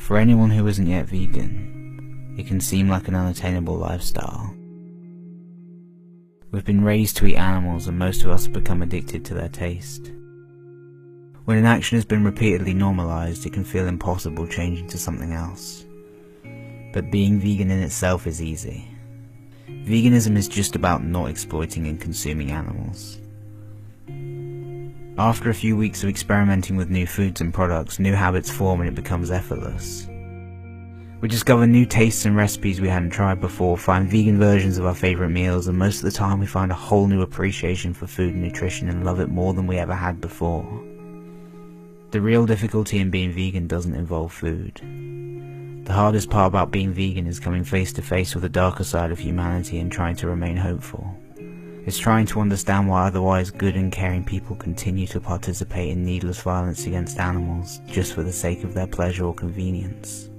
For anyone who isn't yet vegan, it can seem like an unattainable lifestyle. We've been raised to eat animals, and most of us have become addicted to their taste. When an action has been repeatedly normalized, it can feel impossible changing to something else. But being vegan in itself is easy. Veganism is just about not exploiting and consuming animals. After a few weeks of experimenting with new foods and products, new habits form and it becomes effortless. We discover new tastes and recipes we hadn't tried before, find vegan versions of our favourite meals, and most of the time we find a whole new appreciation for food and nutrition and love it more than we ever had before. The real difficulty in being vegan doesn't involve food. The hardest part about being vegan is coming face to face with the darker side of humanity and trying to remain hopeful. It's trying to understand why otherwise good and caring people continue to participate in needless violence against animals just for the sake of their pleasure or convenience.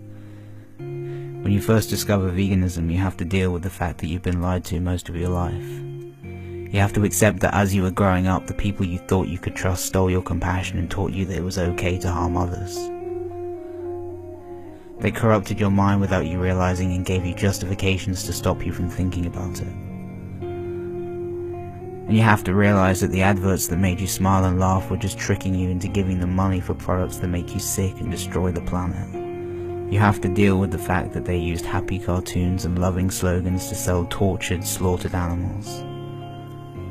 When you first discover veganism, you have to deal with the fact that you've been lied to most of your life. You have to accept that as you were growing up, the people you thought you could trust stole your compassion and taught you that it was okay to harm others. They corrupted your mind without you realizing and gave you justifications to stop you from thinking about it. And you have to realize that the adverts that made you smile and laugh were just tricking you into giving them money for products that make you sick and destroy the planet. You have to deal with the fact that they used happy cartoons and loving slogans to sell tortured, slaughtered animals.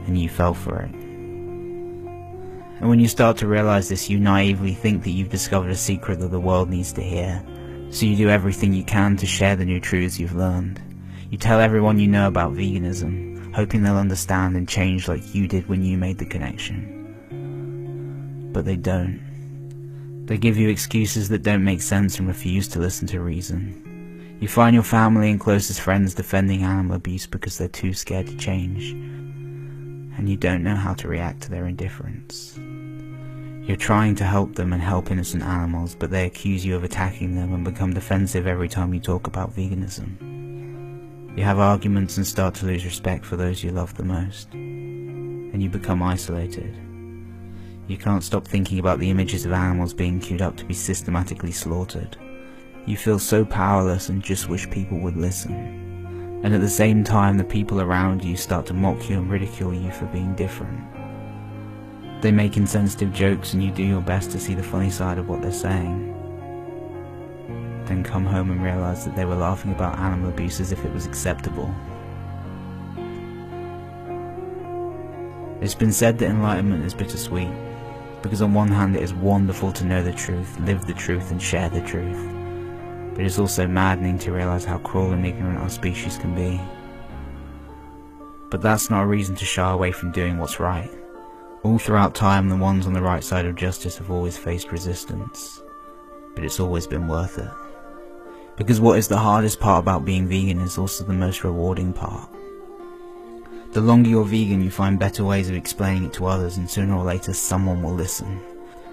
And you fell for it. And when you start to realize this, you naively think that you've discovered a secret that the world needs to hear. So you do everything you can to share the new truths you've learned. You tell everyone you know about veganism, hoping they'll understand and change like you did when you made the connection. But they don't. They give you excuses that don't make sense and refuse to listen to reason. You find your family and closest friends defending animal abuse because they're too scared to change. And you don't know how to react to their indifference. You're trying to help them and help innocent animals, but they accuse you of attacking them and become defensive every time you talk about veganism. You have arguments and start to lose respect for those you love the most. And you become isolated. You can't stop thinking about the images of animals being queued up to be systematically slaughtered. You feel so powerless and just wish people would listen. And at the same time, the people around you start to mock you and ridicule you for being different. They make insensitive jokes and you do your best to see the funny side of what they're saying. Then come home and realize that they were laughing about animal abuse as if it was acceptable. It's been said that enlightenment is bittersweet, because on one hand it is wonderful to know the truth, live the truth and share the truth. But it's also maddening to realize how cruel and ignorant our species can be. But that's not a reason to shy away from doing what's right. All throughout time, the ones on the right side of justice have always faced resistance. But it's always been worth it. Because what is the hardest part about being vegan is also the most rewarding part. The longer you're vegan, you find better ways of explaining it to others, and sooner or later someone will listen.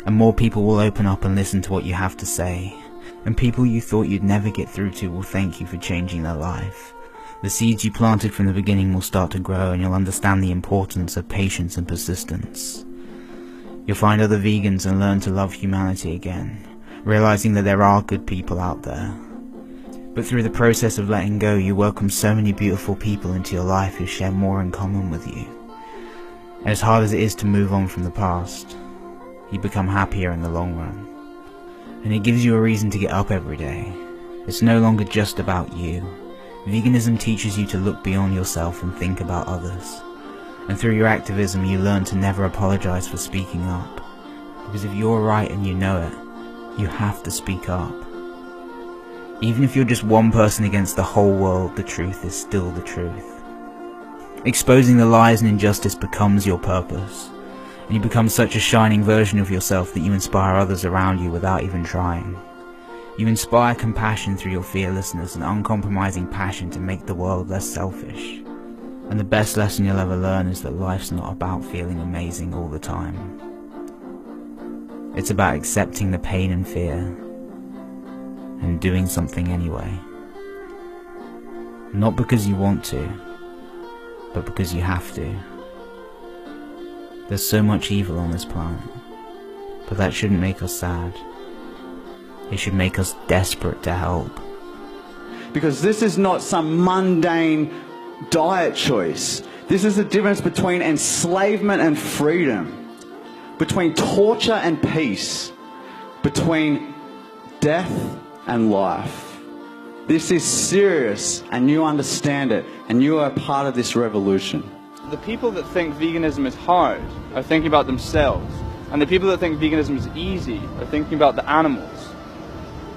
And more people will open up and listen to what you have to say. And people you thought you'd never get through to will thank you for changing their life. The seeds you planted from the beginning will start to grow, and you'll understand the importance of patience and persistence. You'll find other vegans and learn to love humanity again, realizing that there are good people out there. But through the process of letting go, you welcome so many beautiful people into your life who share more in common with you. And as hard as it is to move on from the past, you become happier in the long run. And it gives you a reason to get up every day. It's no longer just about you. Veganism teaches you to look beyond yourself and think about others. And through your activism, you learn to never apologize for speaking up. Because if you're right and you know it, you have to speak up. Even if you're just one person against the whole world, the truth is still the truth. Exposing the lies and injustice becomes your purpose, and you become such a shining version of yourself that you inspire others around you without even trying. You inspire compassion through your fearlessness and uncompromising passion to make the world less selfish. And the best lesson you'll ever learn is that life's not about feeling amazing all the time. It's about accepting the pain and fear, and doing something anyway. Not because you want to, but because you have to. There's so much evil on this planet, but that shouldn't make us sad. It should make us desperate to help. Because this is not some mundane diet choice. This is the difference between enslavement and freedom, between torture and peace, between death and life. This is serious, and you understand it, and you are part of this revolution. The people that think veganism is hard are thinking about themselves, and the people that think veganism is easy are thinking about the animals.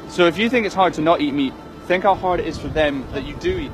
So if you think it's hard to not eat meat, think how hard it is for them that you do eat.